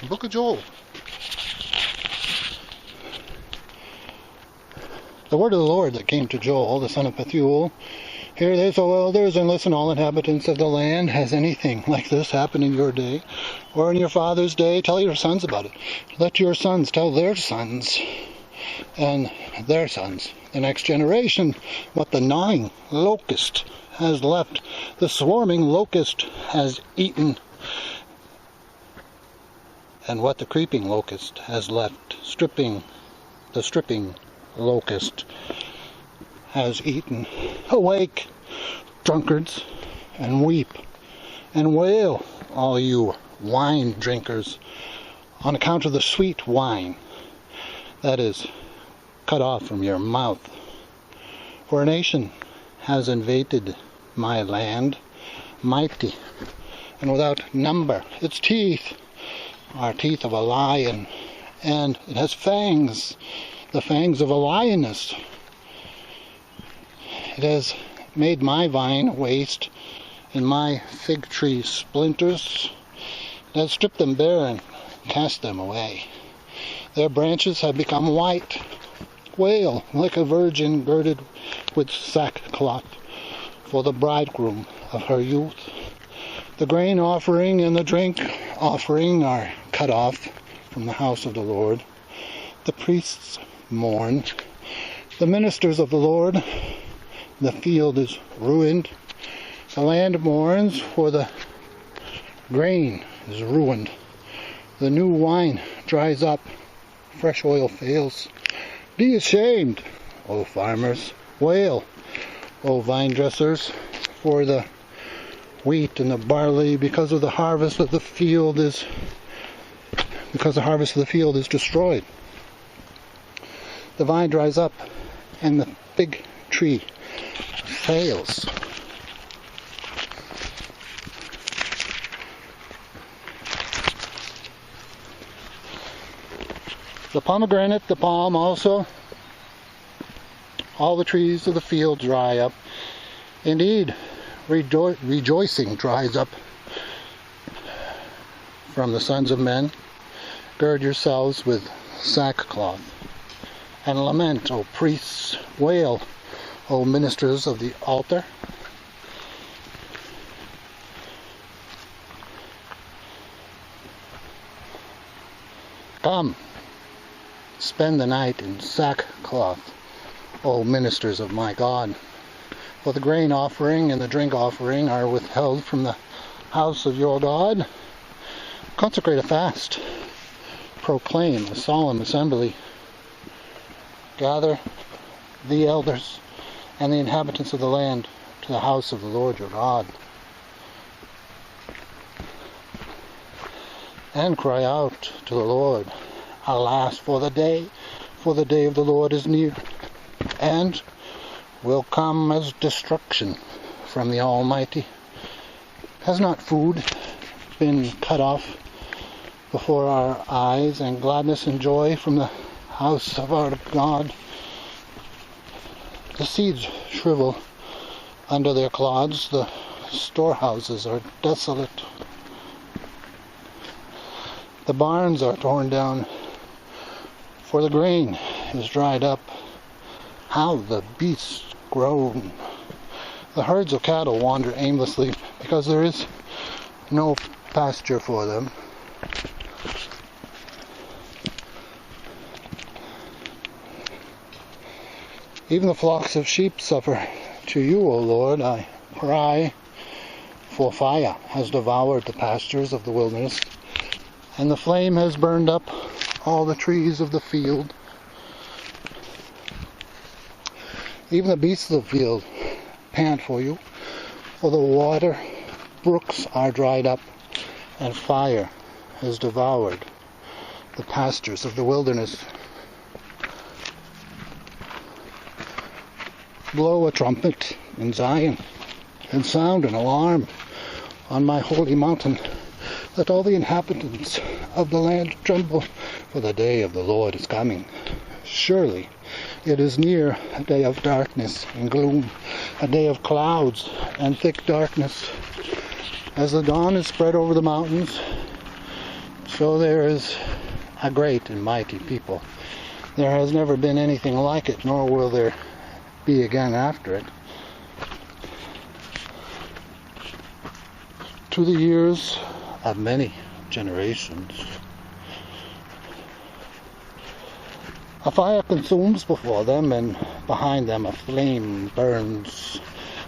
Book of Joel. The word of the Lord that came to Joel, the son of Pethuel. Hear this, O elders, and listen, all inhabitants of the land. Has anything like this happened in your day, or in your father's day? Tell your sons about it. Let your sons tell their sons, and their sons, the next generation, what the gnawing locust has left, the swarming locust has eaten, and what the creeping locust has left, the stripping locust has eaten. Awake, drunkards, and weep, and wail, all you wine drinkers, on account of the sweet wine that is cut off from your mouth. For a nation has invaded my land, mighty, and without number. Its teeth are teeth of a lion, and it has fangs, the fangs of a lioness. It has made my vine waste, and my fig tree splinters. It has stripped them bare and cast them away. Their branches have become white. Wail like a virgin girded with sackcloth for the bridegroom of her youth. The grain offering and the drink offering are cut off from the house of the Lord. The priests mourn. The ministers of the Lord. The field is ruined. The land mourns, for the grain is ruined. The new wine dries up. Fresh oil fails. Be ashamed, O farmers. Wail, O vine dressers, for the wheat and the barley, because the harvest of the field is destroyed. The vine dries up, and the fig tree fails. The pomegranate, the palm also, all the trees of the field dry up. Indeed, rejoicing dries up from the sons of men. Gird yourselves with sackcloth, and lament, O priests. Wail, O ministers of the altar. Come, spend the night in sackcloth, O ministers of my God. For the grain offering and the drink offering are withheld from the house of your God. Consecrate a fast. Proclaim a solemn assembly. Gather the elders and the inhabitants of the land to the house of the Lord your God. And cry out to the Lord, alas, for the day of the Lord is near, and will come as destruction from the Almighty. Has not food been cut off before our eyes, and gladness and joy from the house of our God? The seeds shrivel under their clods, the storehouses are desolate. The barns are torn down, for the grain is dried up. How the beasts groan. The herds of cattle wander aimlessly, because there is no pasture for them. Even the flocks of sheep suffer. To you, O Lord, I cry, for fire has devoured the pastures of the wilderness, and the flame has burned up all the trees of the field. Even the beasts of the field pant for you, for the water brooks are dried up, and fire has devoured the pastures of the wilderness. Blow a trumpet in Zion, and sound an alarm on my holy mountain. Let all the inhabitants of the land tremble, for the day of the Lord is coming. Surely it is near, a day of darkness and gloom, a day of clouds and thick darkness. As the dawn is spread over the mountains, So there is a great and mighty people. There has never been anything like it, nor will there be again after it. To the years of many generations. A fire consumes before them, and behind them a flame burns.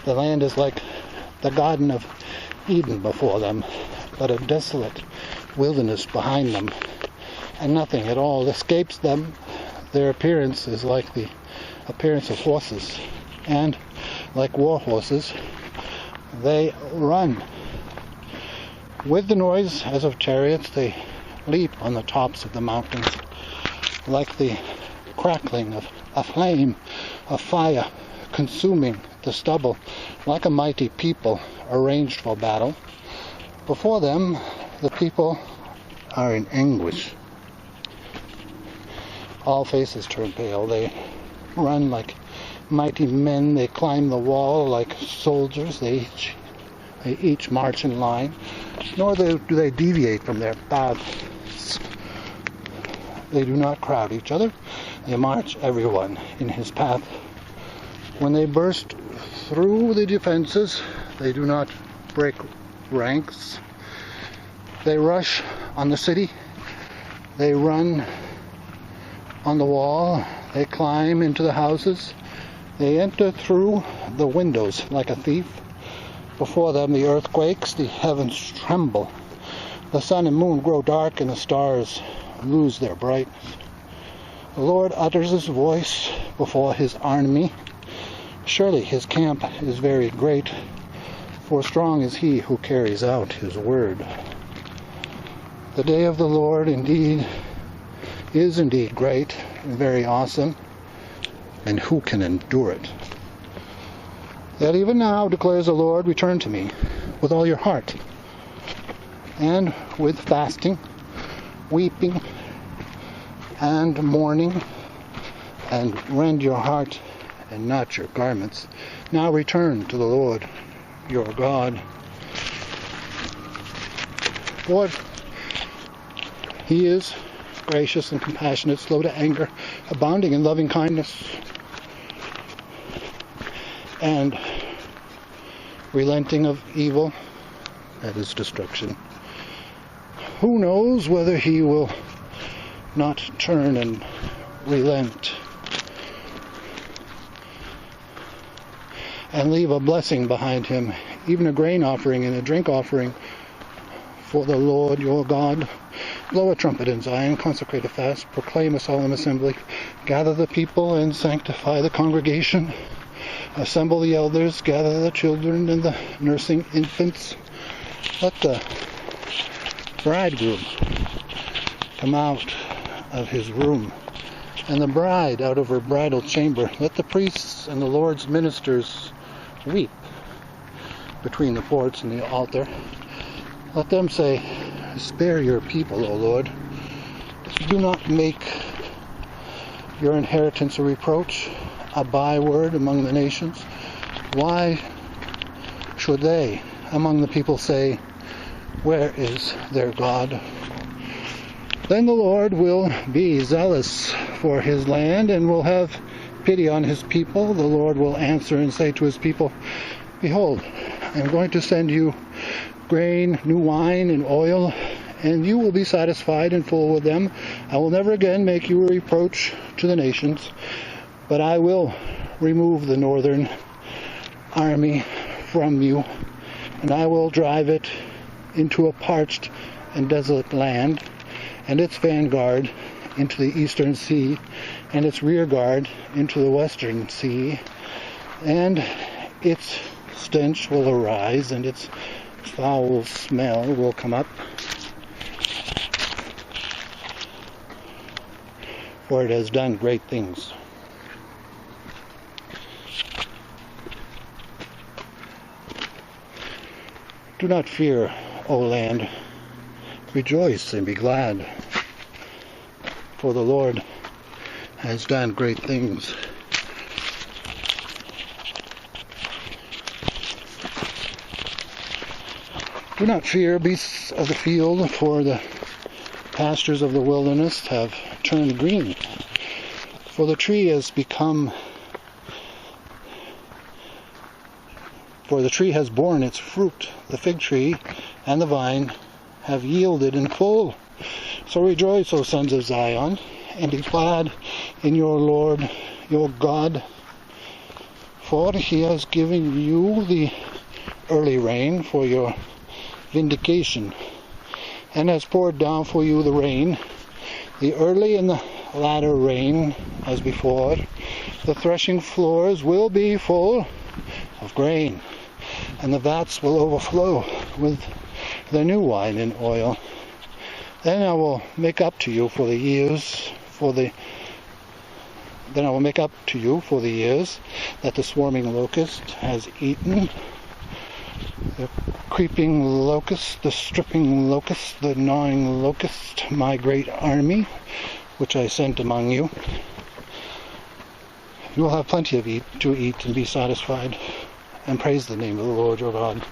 The land is like the Garden of Eden before them, but a desolate wilderness behind them, and nothing at all escapes them. Their appearance is like the appearance of horses, and like war horses, they run. With the noise as of chariots, they leap on the tops of the mountains, like the crackling of a flame of fire consuming the stubble, like a mighty people arranged for battle. Before them, the people are in anguish. All faces turn pale. They run like mighty men. They climb the wall like soldiers. They each march in line, nor do they deviate from their paths. They do not crowd each other. They march everyone in his path. When they burst through the defenses, they do not break ranks. They rush on the city. They run on the wall. They climb into the houses. They enter through the windows like a thief. Before them the earth quakes, the heavens tremble. The sun and moon grow dark, and the stars lose their brightness. The Lord utters his voice before his army. Surely his camp is very great, for strong is he who carries out his word. The day of the Lord is indeed great and very awesome, and who can endure it? Yet even now, declares the Lord, return to me with all your heart, and with fasting, weeping, and mourning, and rend your heart and not your garments. Now return to the Lord your God. For he is gracious and compassionate, slow to anger, abounding in loving kindness, and relenting of evil, that is destruction. Who knows whether he will not turn and relent and leave a blessing behind him, even a grain offering and a drink offering for the Lord your God. Blow a trumpet in Zion, consecrate a fast, proclaim a solemn assembly, gather the people and sanctify the congregation. Assemble the elders, gather the children and the nursing infants. Let the bridegroom come out of his room, and the bride out of her bridal chamber. Let the priests and the Lord's ministers weep between the porch and the altar. Let them say, spare your people, O Lord. Do not make your inheritance a reproach, a byword among the nations. Why should they among the people say, where is their God? Then the Lord will be zealous for his land and will have pity on his people. The Lord will answer and say to his people, behold, I am going to send you grain, new wine, and oil, and you will be satisfied and full with them. I will never again make you a reproach to the nations, but I will remove the northern army from you, and I will drive it into a parched and desolate land, and its vanguard into the eastern sea, and its rear guard into the western sea, and its stench will arise, and its foul smell will come up, for it has done great things. Do not fear, O land. Rejoice and be glad, for the Lord has done great things. Do not fear, beasts of the field, for the pastures of the wilderness have turned green. For the tree has borne its fruit. The fig tree and the vine have yielded in full. So rejoice, O sons of Zion, and be glad in your Lord, your God. For he has given you the early rain for your vindication, and has poured down for you the rain, the early and the latter rain as before. The threshing floors will be full of grain, and the vats will overflow with the new wine and oil. Then I will make up to you for the years that the swarming locust has eaten, the creeping locust, the stripping locust, the gnawing locust, my great army, which I sent among you. You will have plenty to eat and be satisfied, and praise the name of the Lord your God.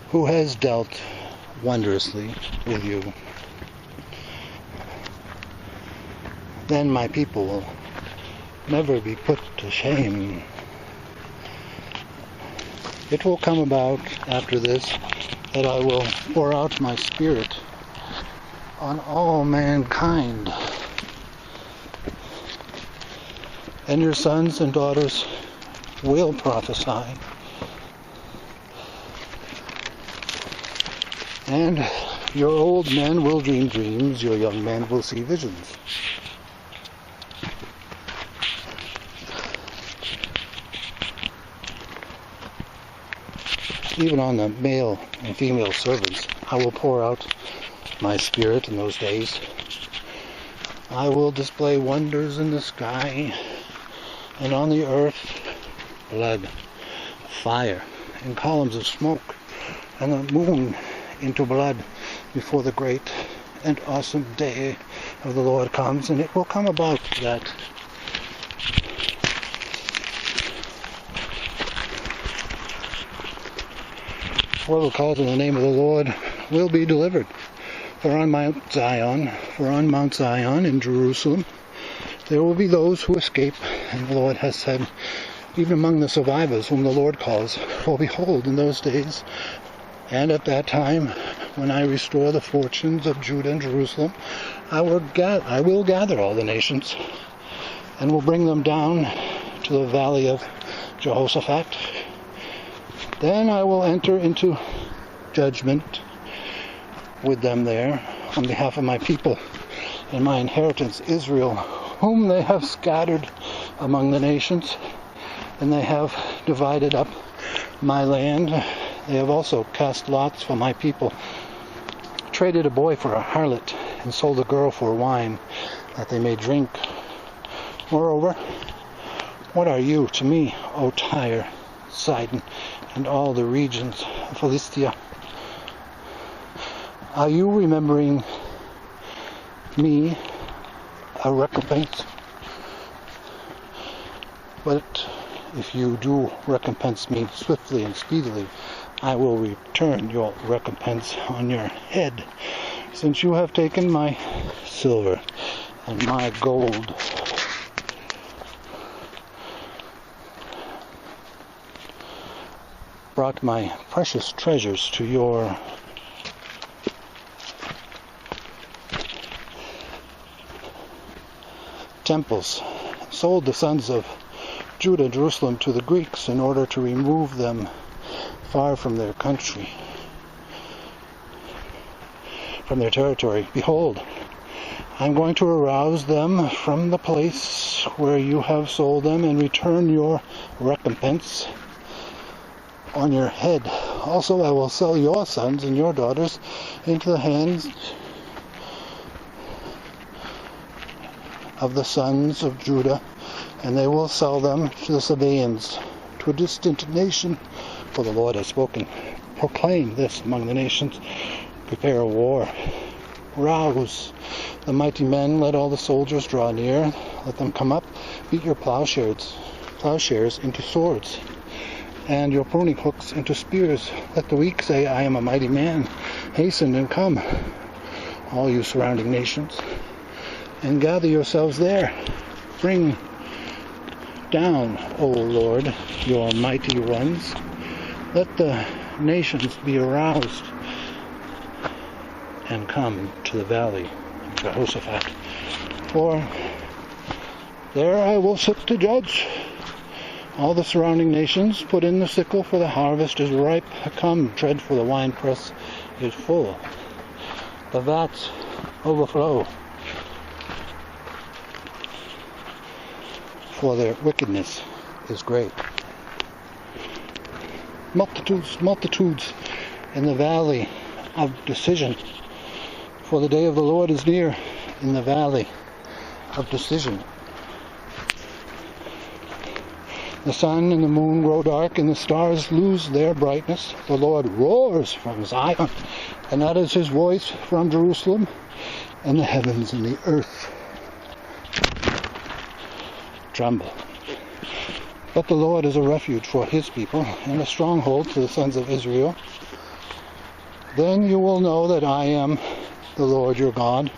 Who has dealt wondrously with you? Then my people will never be put to shame. It will come about after this that I will pour out my spirit on all mankind, and your sons and daughters will prophesy, and your old men will dream dreams, your young men will see visions. Even on the male and female servants I will pour out my spirit in those days. I will display wonders in the sky and on the earth, blood, fire, and columns of smoke, and the moon into blood before the great and awesome day of the Lord comes. And it will come about that whoever calls on the name of the Lord will be delivered. For on Mount Zion in Jerusalem, there will be those who escape, and the Lord has said, even among the survivors whom the Lord calls, for behold, in those days, and at that time, when I restore the fortunes of Judah and Jerusalem, I will gather all the nations, and will bring them down to the valley of Jehoshaphat. Then I will enter into judgment with them there on behalf of my people and my inheritance Israel, whom they have scattered among the nations, and they have divided up my land. They have also cast lots for my people, traded a boy for a harlot, and sold a girl for wine, that they may drink. Moreover, what are you to me, O Tyre, Sidon, and all the regions of Philistia? Are you remembering me, a recompense? But if you do recompense me swiftly and speedily, I will return your recompense on your head, since you have taken my silver and my gold. Brought my precious treasures to your temples, sold the sons of Judah and Jerusalem to the Greeks in order to remove them far from their country, from their territory. Behold, I am going to arouse them from the place where you have sold them and return your recompense on your head. Also, I will sell your sons and your daughters into the hands of the sons of Judah, and they will sell them to the Sabaeans, to a distant nation, for the Lord has spoken. Proclaim this among the nations. Prepare a war. Rouse the mighty men. Let all the soldiers draw near. Let them come up. Beat your plowshares into swords, and your pruning hooks into spears. Let the weak say, I am a mighty man. Hasten and come, all you surrounding nations, and gather yourselves there. Bring down, O Lord, your mighty ones. Let the nations be aroused and come to the valley of Jehoshaphat. For there I will sit to judge all the surrounding nations. Put in the sickle, for the harvest is ripe. Come, tread, for the winepress is full. The vats overflow, for their wickedness is great. Multitudes, multitudes in the valley of decision, for the day of the Lord is near in the valley of decision. The sun and the moon grow dark, and the stars lose their brightness. The Lord roars from Zion, and that is his voice from Jerusalem, and the heavens and the earth tremble. But the Lord is a refuge for his people, and a stronghold to the sons of Israel. Then you will know that I am the Lord your God,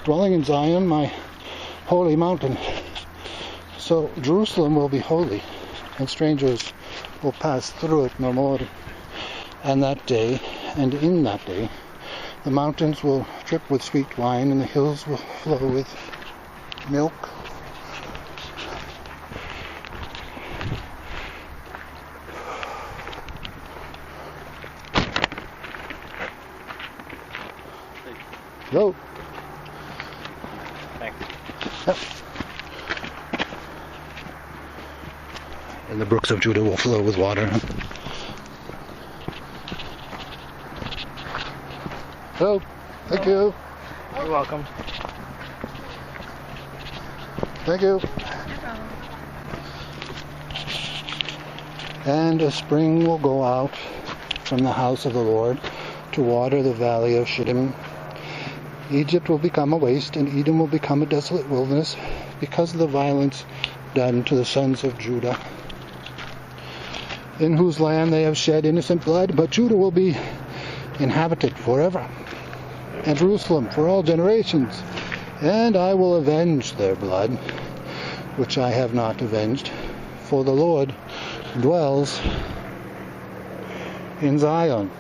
dwelling in Zion, my holy mountain. So Jerusalem will be holy, and strangers will pass through it no more. And that day, and in that day, the mountains will drip with sweet wine, and the hills will flow with milk. Hello. Thanks. Yep. And the brooks of Judah will flow with water. Hello. Thank you. You're welcome. Thank you. And a spring will go out from the house of the Lord to water the valley of Shittim. Egypt will become a waste, and Edom will become a desolate wilderness, because of the violence done to the sons of Judah, in whose land they have shed innocent blood. But Judah will be inhabited forever, and Jerusalem for all generations. And I will avenge their blood, which I have not avenged, for the Lord dwells in Zion.